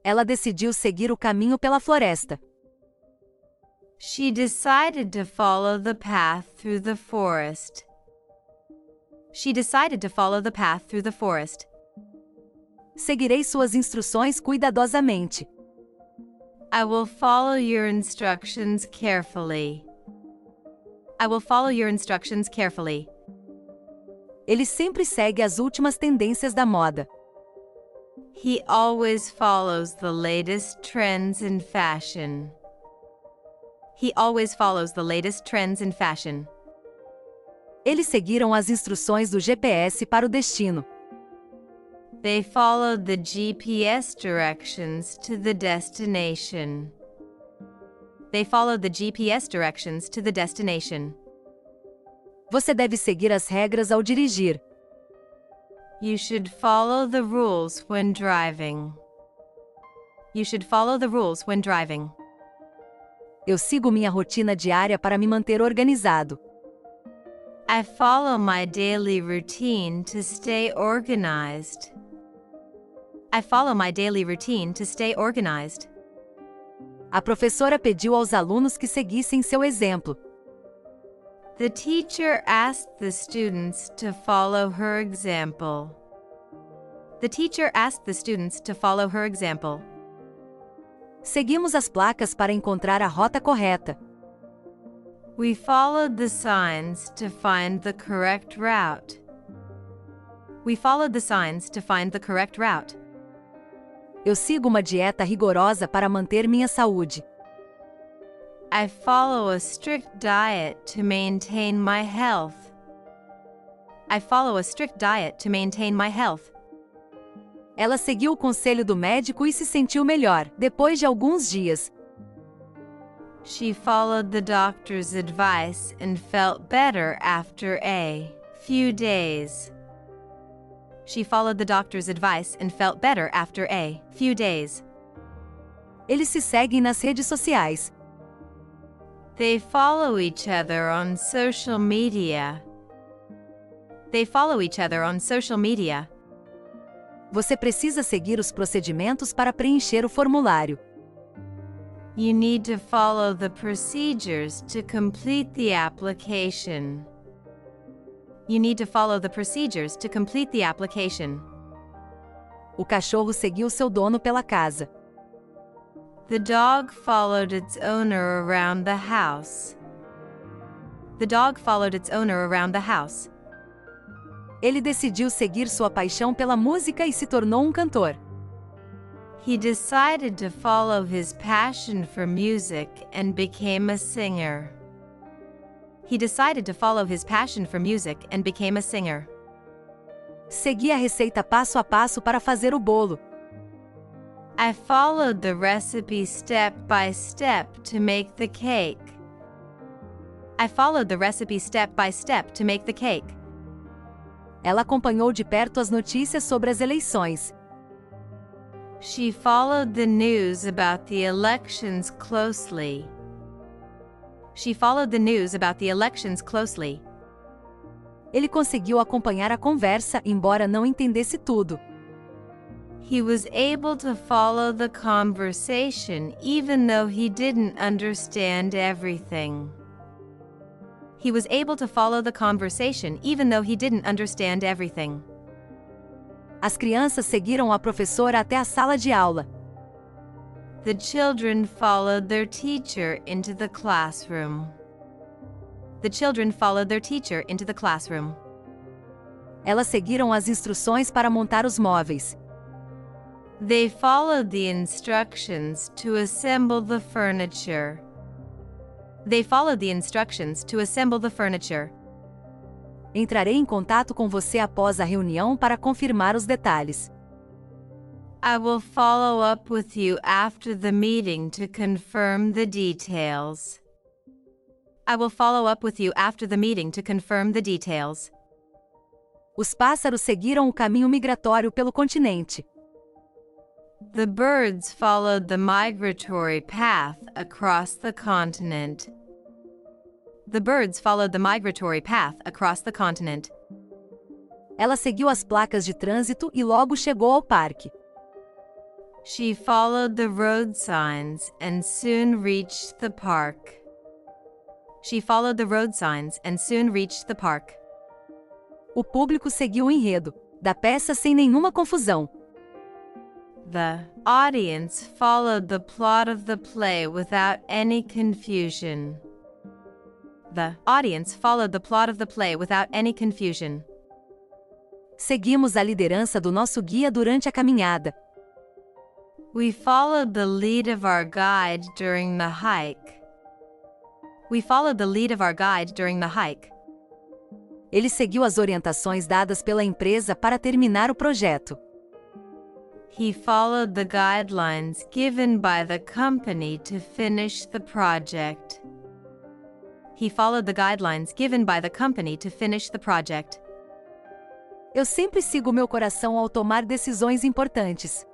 Ela decidiu seguir o caminho pela floresta. She decided to follow the path through the forest. She decided to follow the path through the forest. Seguirei suas instruções cuidadosamente. I will follow your instructions carefully. I will follow your instructions carefully. Ele sempre segue as últimas tendências da moda. He always follows the latest trends in fashion. He always follows the latest trends in fashion. Eles seguiram as instruções do GPS para o destino. They followed the GPS directions to the destination. They followed the GPS directions to the destination. Você deve seguir as regras ao dirigir. You should follow the rules when driving. You should follow the rules when driving. Eu sigo minha rotina diária para me manter organizado. I follow my daily routine to stay organized. I follow my daily routine to stay organized. A professora pediu aos alunos que seguissem seu exemplo. The teacher asked the students to follow her example. The teacher asked the students to follow her example. Seguimos as placas para encontrar a rota correta. We followed the signs to find the correct route. We followed the signs to find the correct route. Eu sigo uma dieta rigorosa para manter minha saúde. I follow a strict diet to maintain my health. I follow a strict diet to maintain my health. Ela seguiu o conselho do médico e se sentiu melhor, depois de alguns dias. She followed the doctor's advice and felt better after a few days. She followed the doctor's advice and felt better after a few days. Eles se seguem nas redes sociais. They follow each other on social media. They follow each other on social media. Você precisa seguir os procedimentos para preencher o formulário. You need to follow the procedures to complete the application. You need to follow the procedures to complete the application. O cachorro seguiu seu dono pela casa. The dog followed its owner around the house. The dog followed its owner around the house. Ele decidiu seguir sua paixão pela música e se tornou um cantor. He decided to follow his passion for music and became a singer. He decided to follow his passion for music and became a singer. Segui a receita passo a passo para fazer o bolo. I followed the recipe step by step to make the cake. I followed the recipe step by step to make the cake. Ela acompanhou de perto as notícias sobre as eleições. She followed the news about the elections closely. She followed the news about the elections closely. Ele conseguiu acompanhar a conversa, embora não entendesse tudo. He was able to follow the conversation even though he didn't understand everything. He was able to follow the conversation even though he didn't understand everything. As crianças seguiram a professora até a sala de aula. The children followed their teacher into the classroom. The children followed their teacher into the classroom. Elas seguiram as instruções para montar os móveis. They followed the instructions to assemble the furniture. They followed the instructions to assemble the furniture. Entrarei em contato com você após a reunião para confirmar os detalhes. I will follow up with you after the meeting to confirm the details. I will follow up with you after the meeting to confirm the details. Os pássaros seguiram o caminho migratório pelo continente. The birds followed the migratory path across the continent. The birds followed the migratory path across the continent. Ela seguiu as placas de trânsito e logo chegou ao parque. She followed the road signs and soon reached the park. She followed the road signs and soon reached the park. O público seguiu o enredo da peça sem nenhuma confusão. The audience followed the plot of the play without any confusion. The audience followed the plot of the play without any confusion. Seguimos a liderança do nosso guia durante a caminhada. We followed the lead of our guide during the hike. We followed the lead of our guide during the hike. Ele seguiu as orientações dadas pela empresa para terminar o projeto. He followed the guidelines given by the company to finish the project. He followed the guidelines given by the company to finish the project. Eu sempre sigo meu coração ao tomar decisões importantes.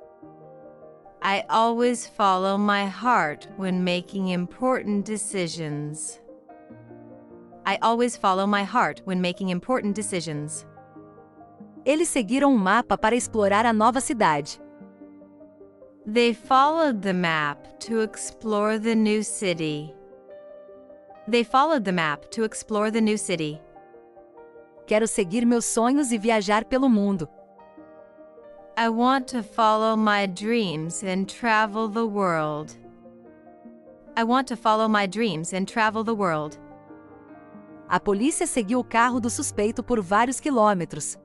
I always follow my heart when making important decisions. I always follow my heart when making important decisions. Eles seguiram um mapa para explorar a nova cidade. They followed the map to explore the new city. They followed the map to explore the new city. Quero seguir meus sonhos e viajar pelo mundo. I want to follow my dreams and travel the world. I want to follow my dreams and travel the world. A polícia seguiu o carro do suspeito por vários quilômetros.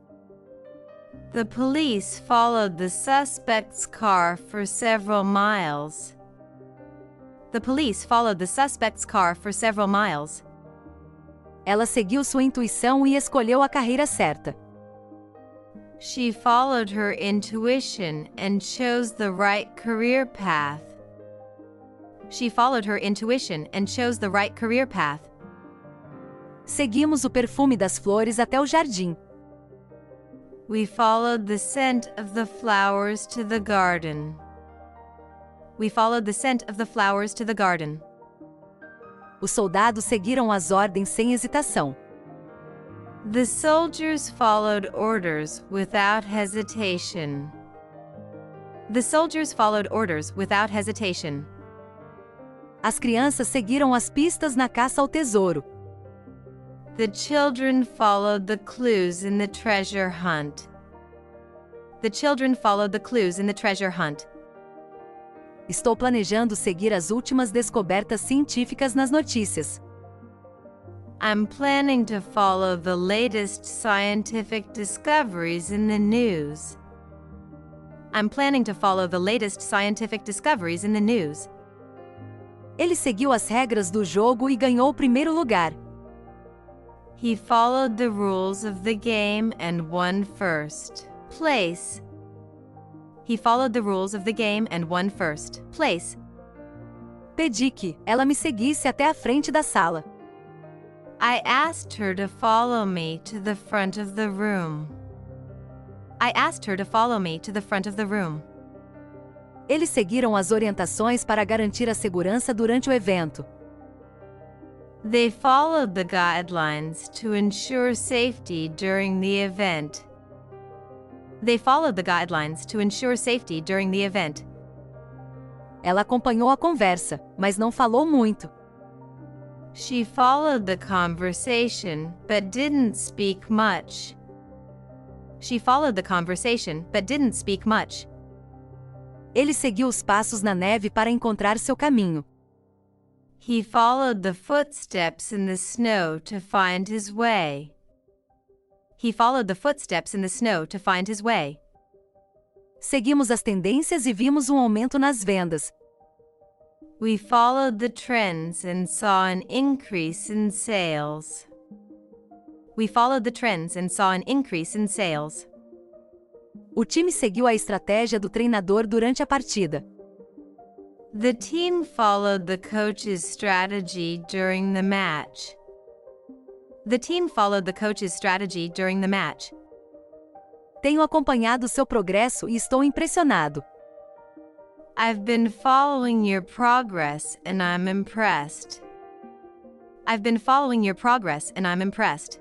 The police followed the suspect's car for several miles. The police followed the suspect's car for several miles. Ela seguiu sua intuição e escolheu a carreira certa. She followed her intuition and chose the right career path. She followed her intuition and chose the right career path. Seguimos o perfume das flores até o jardim. We followed the scent of the flowers to the garden. We followed the scent of the flowers to the garden. Os soldados seguiram as ordens sem hesitação. The soldiers followed orders without hesitation. The soldiers followed orders without hesitation. As crianças seguiram as pistas na caça ao tesouro. The children followed the clues in the treasure hunt. The children followed the clues in the treasure hunt. Estou planejando seguir as últimas descobertas científicas nas notícias. I'm planning to follow the latest scientific discoveries in the news. I'm planning to follow the latest scientific discoveries in the news. Ele seguiu as regras do jogo e ganhou o primeiro lugar. He followed the rules of the game and won first place. He followed the rules of the game and won first place. Pedi que ela me seguisse até a frente da sala. I asked her to follow me to the front of the room. I asked her to follow me to the front of the room. Eles seguiram as orientações para garantir a segurança durante o evento. They followed the guidelines to ensure safety during the event. They followed the guidelines to ensure safety during the event. Ela acompanhou a conversa, mas não falou muito. She followed the conversation, but didn't speak much. She followed the conversation, but didn't speak much. Ele seguiu os passos na neve para encontrar seu caminho. He followed the footsteps in the snow to find his way. He followed the footsteps in the snow to find his way. Seguimos as tendências e vimos um aumento nas vendas. We followed the trends and saw an increase in sales. We followed the trends and saw an increase in sales. O time seguiu a estratégia do treinador durante a partida. The team followed the coach's strategy during the match. The team followed the coach's strategy during the match. Tenho acompanhado seu progresso e estou impressionado. I've been following your progress and I'm impressed. I've been following your progress and I'm impressed.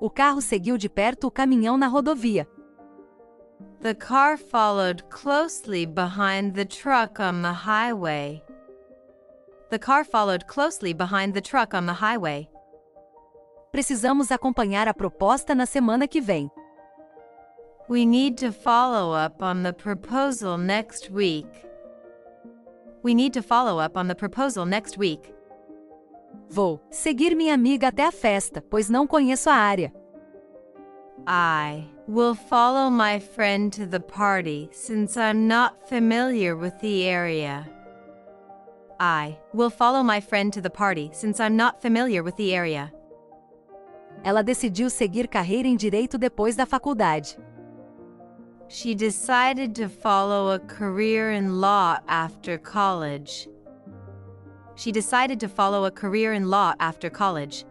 O carro seguiu de perto o caminhão na rodovia. The car followed closely behind the truck on the highway. The car followed closely behind the truck on the highway. Precisamos acompanhar a proposta na semana que vem. We need to follow up on the proposal next week. We need to follow up on the proposal next week. Vou seguir minha amiga até a festa, pois não conheço a área. I will follow my friend to the party since I'm not familiar with the area. I will follow my friend to the party since I'm not familiar with the area. Ela decidiu seguir carreira em direito depois da faculdade. She decided to follow a career in law after college. She decided to follow a career in law after college.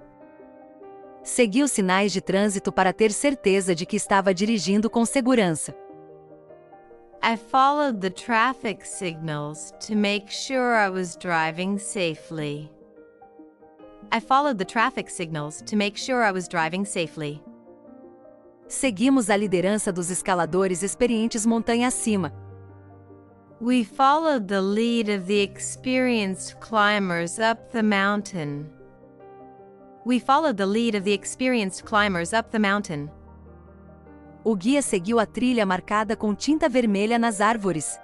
Seguiu sinais de trânsito para ter certeza de que estava dirigindo com segurança. I followed the traffic signals to make sure I was driving safely. I followed the traffic signals to make sure I was driving safely. Seguimos a liderança dos escaladores experientes montanha acima. We followed the lead of the experienced climbers up the mountain. We followed the lead of the experienced climbers up the mountain. O guia seguiu a trilha marcada com tinta vermelha nas árvores.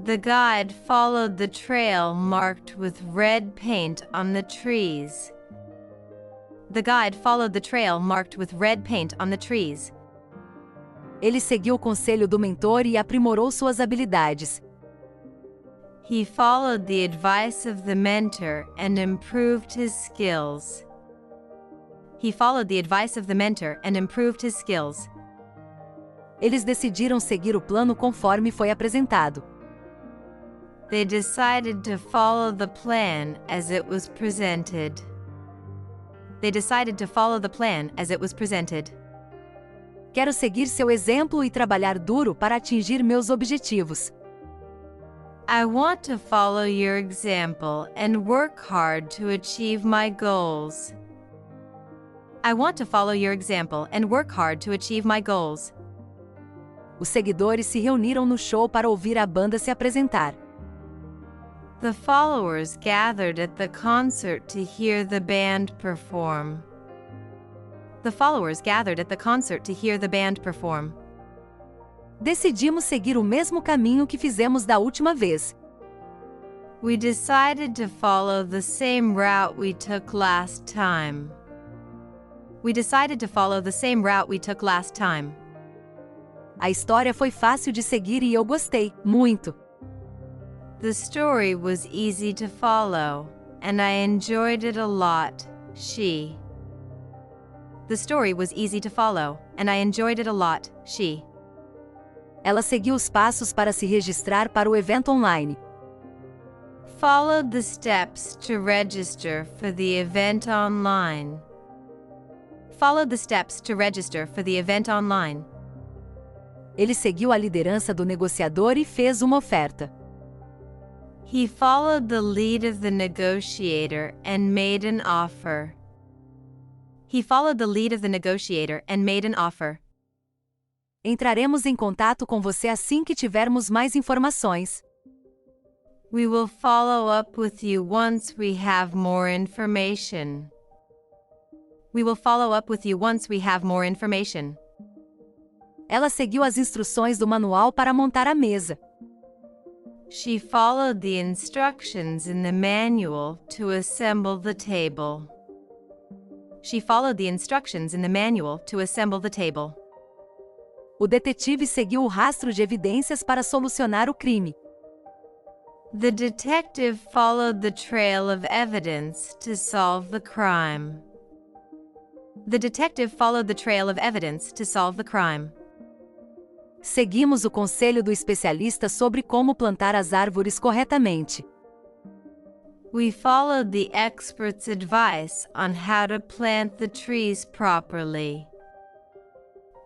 The guide followed the trail marked with red paint on the trees. The guide followed the trail marked with red paint on the trees. Ele seguiu o conselho do mentor e aprimorou suas habilidades. He followed the advice of the mentor and improved his skills. He followed the advice of the mentor and improved his skills. Eles decidiram seguir o plano conforme foi apresentado. They decided to follow the plan as it was presented. They decided to follow the plan as it was presented. Quero seguir seu exemplo e trabalhar duro para atingir meus objetivos. I want to follow your example and work hard to achieve my goals. I want to follow your example and work hard to achieve my goals. Os seguidores se reuniram no show para ouvir a banda se apresentar. The followers gathered at the concert to hear the band perform. The followers gathered at the concert to hear the band perform. Decidimos seguir o mesmo caminho que fizemos da última vez. We decided to follow the same route we took last time. We decided to follow the same route we took last time. A história foi fácil de seguir e eu gostei, muito. The story was easy to follow, and I enjoyed it a lot, she. The story was easy to follow, and I enjoyed it a lot, she. Ela seguiu os passos para se registrar para o evento online. Followed the steps to register for the event online. Followed the steps to register for the event online. Ele seguiu a liderança do negociador e fez uma oferta. He followed the lead of the negotiator and made an offer. He followed the lead of the negotiator and made an offer. Entraremos em contato com você assim que tivermos mais informações. We will follow up with you once we have more information. We will follow up with you once we have more information. Ela seguiu as instruções do manual para montar a mesa. She followed the instructions in the manual to assemble the table. She followed the instructions in the manual to assemble the table. O detetive seguiu o rastro de evidências para solucionar o crime. The detective followed the trail of evidence to solve the crime. The detective followed the trail of evidence to solve the crime. Seguimos o conselho do especialista sobre como plantar as árvores corretamente. We followed the expert's advice on how to plant the trees properly.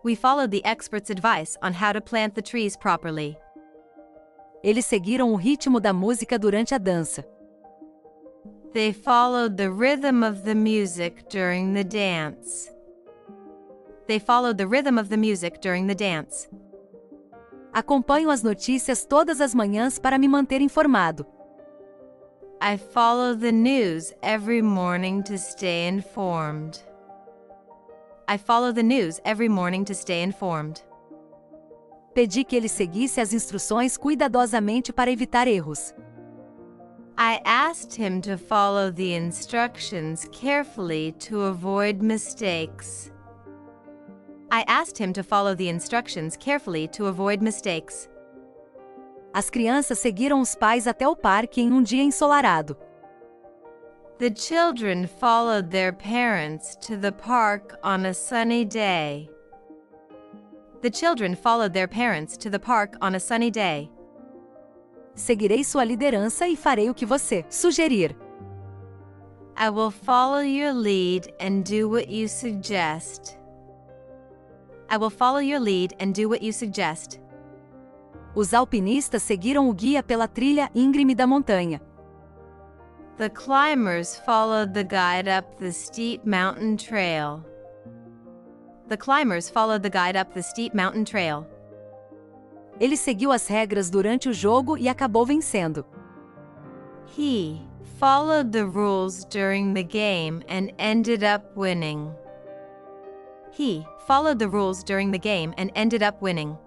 We followed the expert's advice on how to plant the trees properly. Eles seguiram o ritmo da música durante a dança. They followed the rhythm of the music during the dance. They followed the rhythm of the music during the dance. Acompanho as notícias todas as manhãs para me manter informado. I follow the news every morning to stay informed. I follow the news every morning to stay informed. Pedi que ele seguisse as instruções cuidadosamente para evitar erros. I asked him to follow the instructions carefully to avoid mistakes. I asked him to follow the instructions carefully to avoid mistakes. As crianças seguiram os pais até o parque em um dia ensolarado. The children followed their parents to the park on a sunny day. The children followed their parents to the park on a sunny day. Seguirei sua liderança e farei o que você sugerir. I will follow your lead and do what you suggest. I will follow your lead and do what you suggest. Os alpinistas seguiram o guia pela trilha íngreme da montanha. The climbers followed the guide up the steep mountain trail. The climbers followed the guide up the steep mountain trail. Ele seguiu as regras durante o jogo e acabou vencendo. He followed the rules during the game and ended up winning. He followed the rules during the game and ended up winning.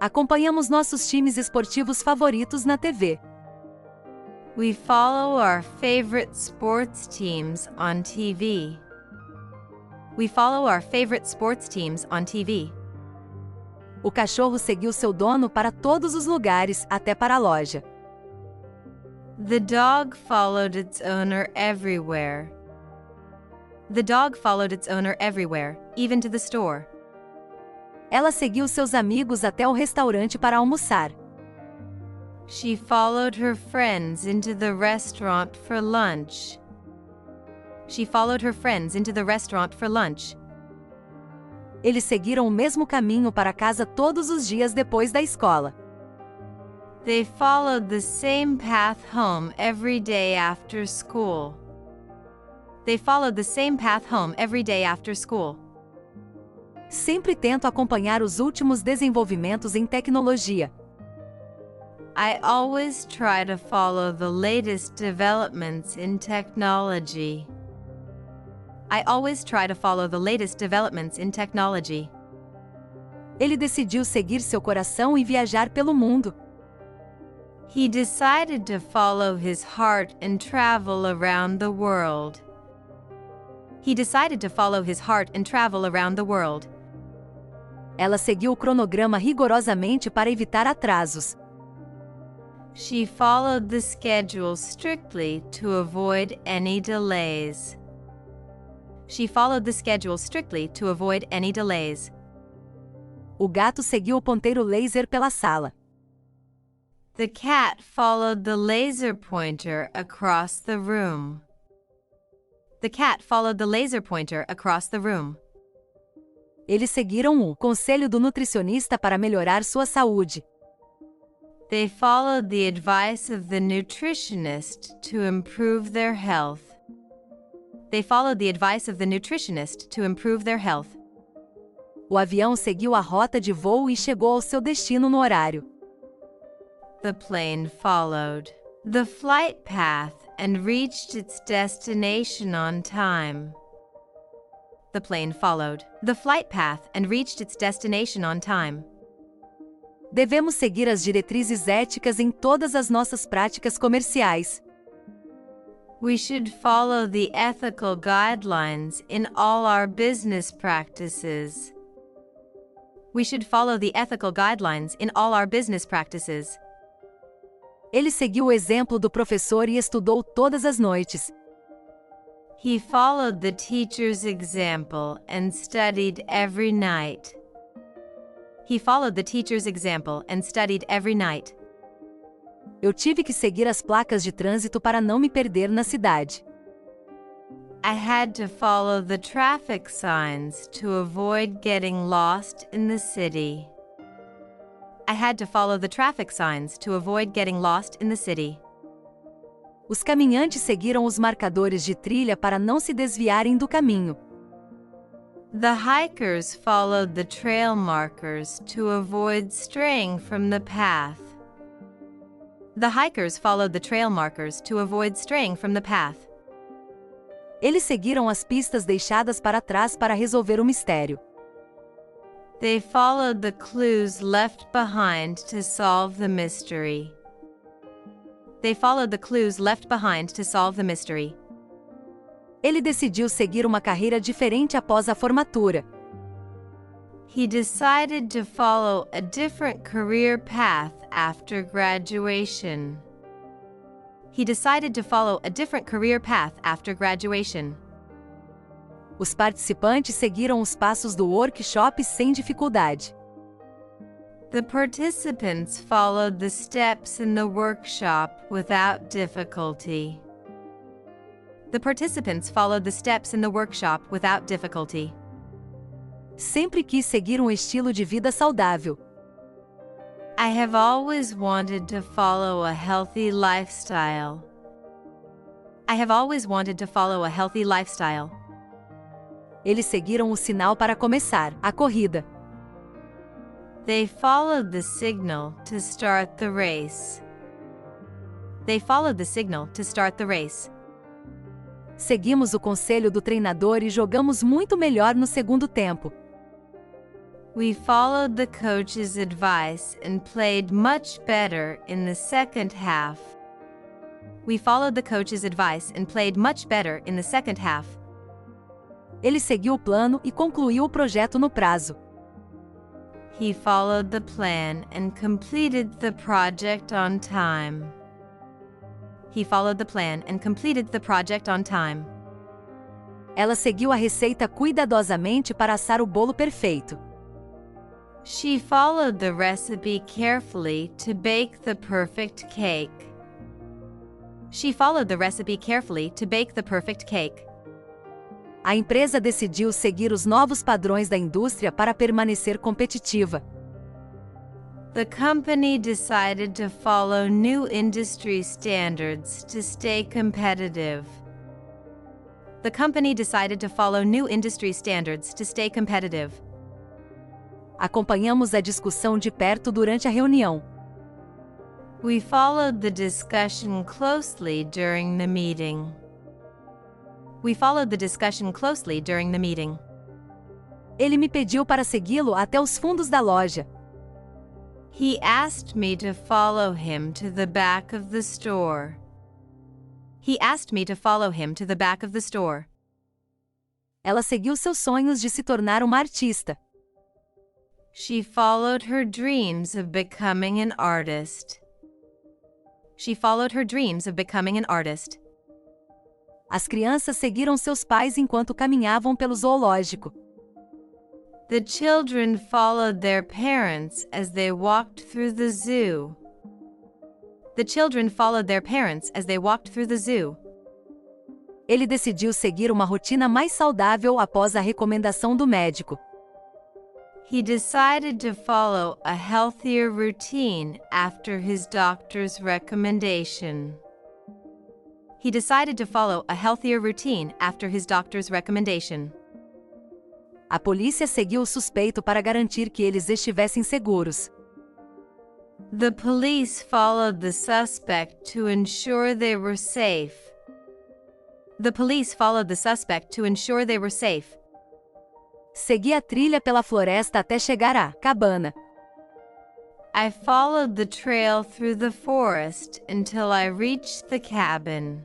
Acompanhamos nossos times esportivos favoritos na TV. We follow our favorite sports teams on TV. We follow our favorite sports teams on TV. O cachorro seguiu seu dono para todos os lugares, até para a loja. The dog followed its owner everywhere. The dog followed its owner everywhere, even to the store. Ela seguiu seus amigos até o restaurante para almoçar. She followed her friends into the restaurant for lunch. She followed her friends into the restaurant for lunch. Eles seguiram o mesmo caminho para casa todos os dias depois da escola. They followed the same path home every day after school. They followed the same path home every day after school. Sempre tento acompanhar os últimos desenvolvimentos em tecnologia. I always try to follow the latest developments in technology. I always try to follow the latest developments in technology. Ele decidiu seguir seu coração e viajar pelo mundo. He decided to follow his heart and travel around the world. He decided to follow his heart and travel around the world. Ela seguiu o cronograma rigorosamente para evitar atrasos. She followed the schedule strictly to avoid any delays. She followed the schedule strictly to avoid any delays. O gato seguiu o ponteiro laser pela sala. The cat followed the laser pointer across the room. The cat followed the laser pointer across the room. Eles seguiram o conselho do nutricionista para melhorar sua saúde. They followed the advice of the nutritionist to improve their health. They followed the advice of the nutritionist to improve their health. O avião seguiu a rota de voo e chegou ao seu destino no horário. The plane followed the flight path and reached its destination on time. The plane followed the flight path and reached its destination on time. Devemos seguir as diretrizes éticas em todas as nossas práticas comerciais. We should follow the ethical guidelines in all our business practices. We should follow the ethical guidelines in all our business practices. Ele seguiu o exemplo do professor e estudou todas as noites. He followed the teacher's example and studied every night. He followed the teacher's example and studied every night. Eu tive que seguir as placas de trânsito para não me perder na cidade. I had to follow the traffic signs to avoid getting lost in the city. I had to follow the traffic signs to avoid getting lost in the city. Os caminhantes seguiram os marcadores de trilha para não se desviarem do caminho. The hikers followed the trail markers to avoid straying from the path. The hikers followed the trail markers to avoid straying from the path. Eles seguiram as pistas deixadas para trás para resolver o mistério. They followed the clues left behind to solve the mystery. They followed the clues left behind to solve the mystery. Ele decidiu seguir uma carreira diferente após a formatura. He decided to follow a different career path after graduation. He decided to follow a different career path after graduation. Os participantes seguiram os passos do workshop sem dificuldade. The participants followed the steps in the workshop without difficulty. The participants followed the steps in the workshop without difficulty. Sempre quis seguir um estilo de vida saudável. I have always wanted to follow a healthy lifestyle. I have always wanted to follow a healthy lifestyle. Eles seguiram o sinal para começar a corrida. They followed the signal to start the race. They followed the signal to start the race. Seguimos o conselho do treinador e jogamos muito melhor no segundo tempo. We followed the coach's advice and played much better in the second half. We followed the coach's advice and played much better in the second half. Ele seguiu o plano e concluiu o projeto no prazo. He followed the plan and completed the project on time. He followed the plan and completed the project on time. Ela seguiu a receita cuidadosamente para assar o bolo perfeito. She followed the recipe carefully to bake the perfect cake. She followed the recipe carefully to bake the perfect cake. A empresa decidiu seguir os novos padrões da indústria para permanecer competitiva. The company decided to follow new industry standards to stay competitive. The company decided to follow new industry standards to stay competitive. Acompanhamos a discussão de perto durante a reunião. We followed the discussion closely during the meeting. We followed the discussion closely during the meeting. Ele me pediu para segui-lo até os fundos da loja. He asked me to follow him to the back of the store. He asked me to follow him to the back of the store. Ela seguiu seus sonhos de se tornar uma artista. She followed her dreams of becoming an artist. She followed her dreams of becoming an artist. As crianças seguiram seus pais enquanto caminhavam pelo zoológico. The children followed their parents as they walked through the zoo. The children followed their parents as they walked through the zoo. Ele decidiu seguir uma rotina mais saudável após a recomendação do médico. He decided to follow a healthier routine after his doctor's recommendation. He decided to follow a healthier routine after his doctor's recommendation. A polícia seguiu o suspeito para garantir que eles estivessem seguros. The police followed the suspect to ensure they were safe. The police followed the suspect to ensure they were safe. Segui a trilha pela floresta até chegar à cabana. I followed the trail through the forest until I reached the cabin.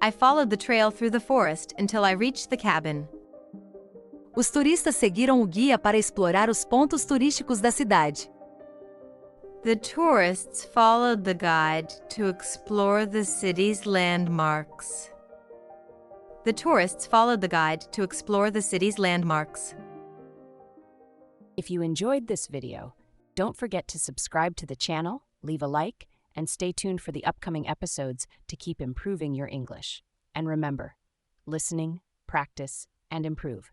I followed the trail through the forest until I reached the cabin. Os turistas seguiram o guia para explorar os pontos turísticos da cidade. The tourists followed the guide to explore the city's landmarks. The tourists followed the guide to explore the city's landmarks. If you enjoyed this video, don't forget to subscribe to the channel, leave a like, and stay tuned for the upcoming episodes to keep improving your English. And remember, listening, practice, and improve.